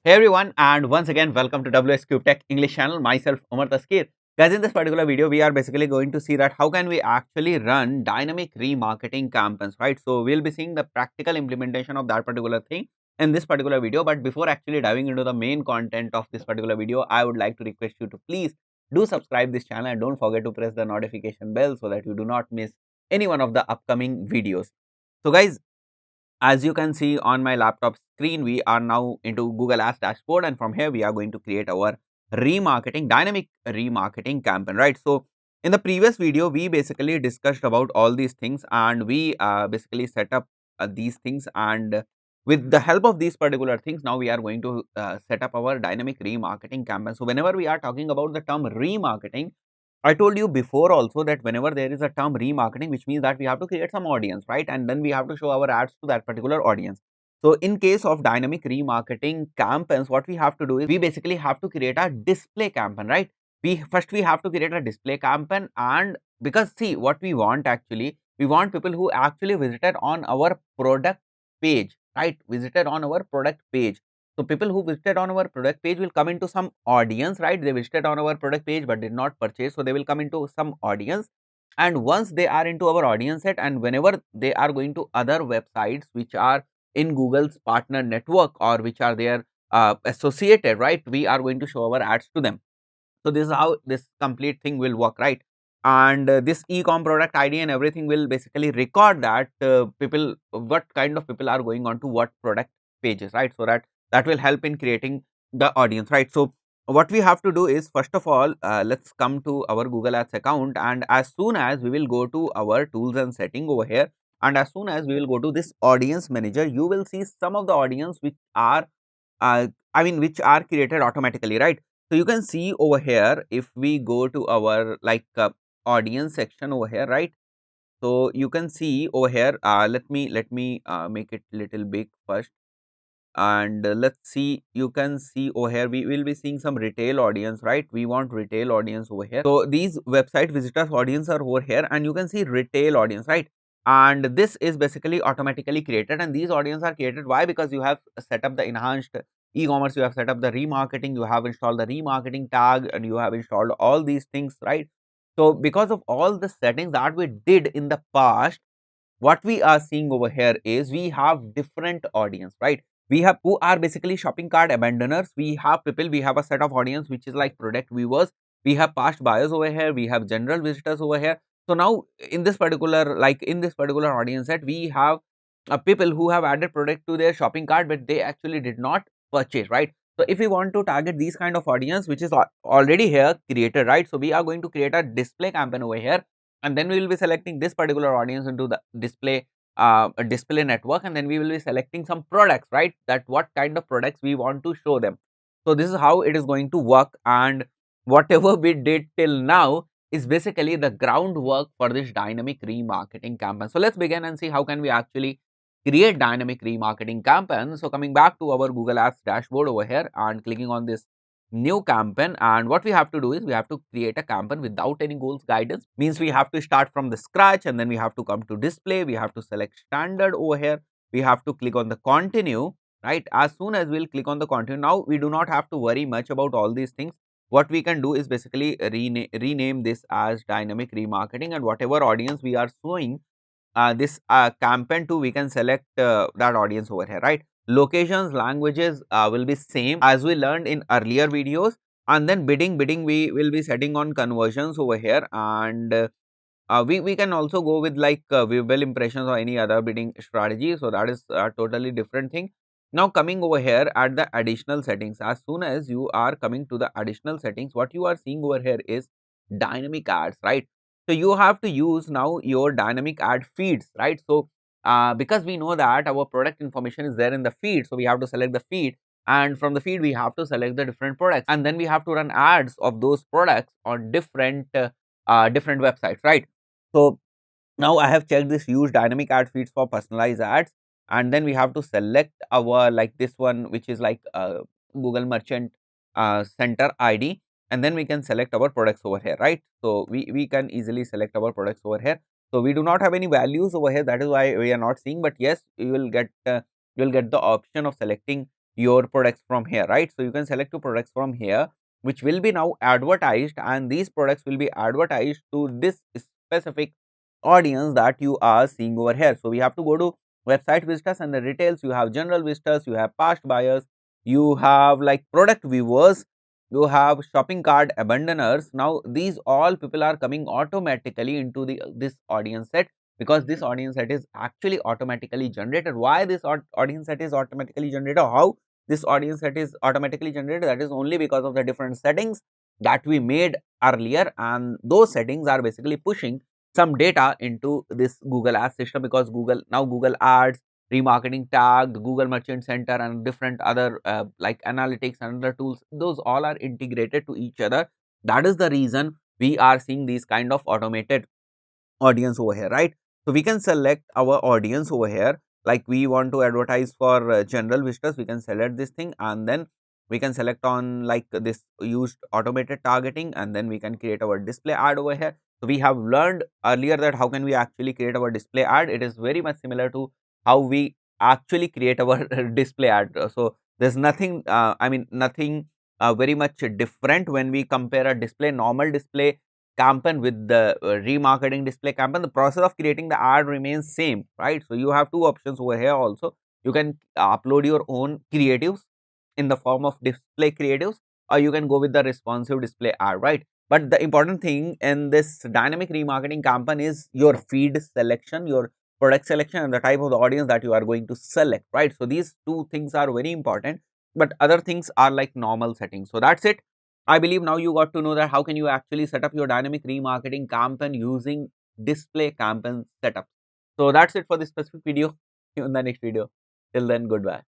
Hey everyone, and once again, welcome to WSQ Tech English channel. Myself, Umar Taskir. Guys, in this particular video, we are basically going to see that how can we actually run dynamic remarketing campaigns, right? So we'll be seeing the practical implementation of that particular thing in this particular video. But before actually diving into the main content of this particular video, I would like to request you to please do subscribe this channel and don't forget to press the notification bell so that you do not miss any one of the upcoming videos. So guys, as you can see on my laptop screen, we are now into Google Ads dashboard, and from here we are going to create our dynamic remarketing campaign, right? So in the previous video, we basically discussed about all these things, and we basically set up these things, and with the help of these particular things, now we are going to set up our dynamic remarketing campaign. So whenever we are talking about the term remarketing, I told you before also that whenever there is a term remarketing, which means that we have to create some audience, right? And then we have to show our ads to that particular audience. So in case of dynamic remarketing campaigns, what we have to do is we basically have to create a display campaign, right? We have to create a display campaign, and because see what we want actually, we want people who actually visited on our product page, right? Visited on our product page. So people who visited on our product page will come into some audience, right? They visited on our product page but did not purchase, so they will come into some audience. And once they are into our audience set, and whenever they are going to other websites which are in Google's partner network or which are there associated, right? We are going to show our ads to them. So this is how this complete thing will work, right? And this e-com product ID and everything will basically record that people, what kind of people are going on to what product pages, right? So that will help in creating the audience, right? So what we have to do is, first of all, let's come to our Google Ads account, and as soon as we will go to our tools and setting over here, and as soon as we will go to this audience manager, you will see some of the audience which are which are created automatically, right? So you can see over here, if we go to our audience section over here, right? So you can see over here, let me make it little big first, and let's see, you can see over here we will be seeing some retail audience, right? We want retail audience over here. So these website visitors audience are over here, and you can see retail audience, right? And this is basically automatically created, and these audience are created. Why? Because you have set up the enhanced e-commerce, you have set up the remarketing, you have installed the remarketing tag, and you have installed all these things, right? So because of all the settings that we did in the past, what we are seeing over here is we have different audience, right? We have who are basically shopping cart abandoners, we have people, we have a set of audience which is like product viewers, we have past buyers over here, we have general visitors over here. So now in this particular, in this particular audience set, we have people who have added product to their shopping cart but they actually did not purchase, right? So if we want to target these kind of audience which is already here created, right? So we are going to create a display campaign over here, and then we will be selecting this particular audience into the display network, and then we will be selecting some products, right? That what kind of products we want to show them. So this is how it is going to work, and whatever we did till now is basically the groundwork for this dynamic remarketing campaign. So let's begin and see how can we actually create dynamic remarketing campaign. So coming back to our Google Ads dashboard over here and clicking on this new campaign, and what we have to do is we have to create a campaign without any goals guidance, means we have to start from the scratch, and then we have to come to display, we have to select standard over here, we have to click on the continue, right? As soon as we'll click on the continue, now we do not have to worry much about all these things. What we can do is basically rename this as dynamic remarketing, and whatever audience we are showing this campaign to, we can select that audience over here, right? Locations, languages will be same as we learned in earlier videos, and then bidding we will be setting on conversions over here, and we can also go with viewable impressions or any other bidding strategy. So that is a totally different thing. Now coming over here at the additional settings, as soon as you are coming to the additional settings, what you are seeing over here is dynamic ads, right? So you have to use now your dynamic ad feeds, right? So because we know that our product information is there in the feed, so we have to select the feed, and from the feed we have to select the different products, and then we have to run ads of those products on different websites, right? So now I have checked this use dynamic ad feeds for personalized ads, and then we have to select our this one which is Google Merchant Center ID, and then we can select our products over here, right? So we can easily select our products over here. So we do not have any values over here, that is why we are not seeing, but yes, you will get the option of selecting your products from here, right? So you can select your products from here, which will be now advertised, and these products will be advertised to this specific audience that you are seeing over here. So we have to go to website visitors and the details. You have general visitors, you have past buyers, you have like product viewers, you have shopping cart abandoners. Now these all people are coming automatically into the this audience set, because this audience set is actually automatically generated. Why this audience set is automatically generated? How this audience set is automatically generated? That is only because of the different settings that we made earlier, and those settings are basically pushing some data into this Google Ads system, because Google Ads, remarketing tag, Google Merchant Center, and different other like analytics and other tools, those all are integrated to each other. That is the reason we are seeing these kind of automated audience over here, right? So we can select our audience over here, like we want to advertise for general visitors, we can select this thing, and then we can select on like this used automated targeting, and then we can create our display ad over here. So we have learned earlier that how can we actually create our display ad. It is very much similar to how we actually create our display ad. So there's nothing I mean nothing very much different when we compare a display, normal display campaign with the remarketing display campaign. The process of creating the ad remains same, right? So you have two options over here also. You can upload your own creatives in the form of display creatives, or you can go with the responsive display ad, right? But the important thing in this dynamic remarketing campaign is your feed selection, your product selection, and the type of the audience that you are going to select, right? So these two things are very important, but other things are like normal settings. So that's it. I believe now you got to know that how can you actually set up your dynamic remarketing campaign using display campaign setup. So that's it for this specific video. See you in the next video. Till then, goodbye.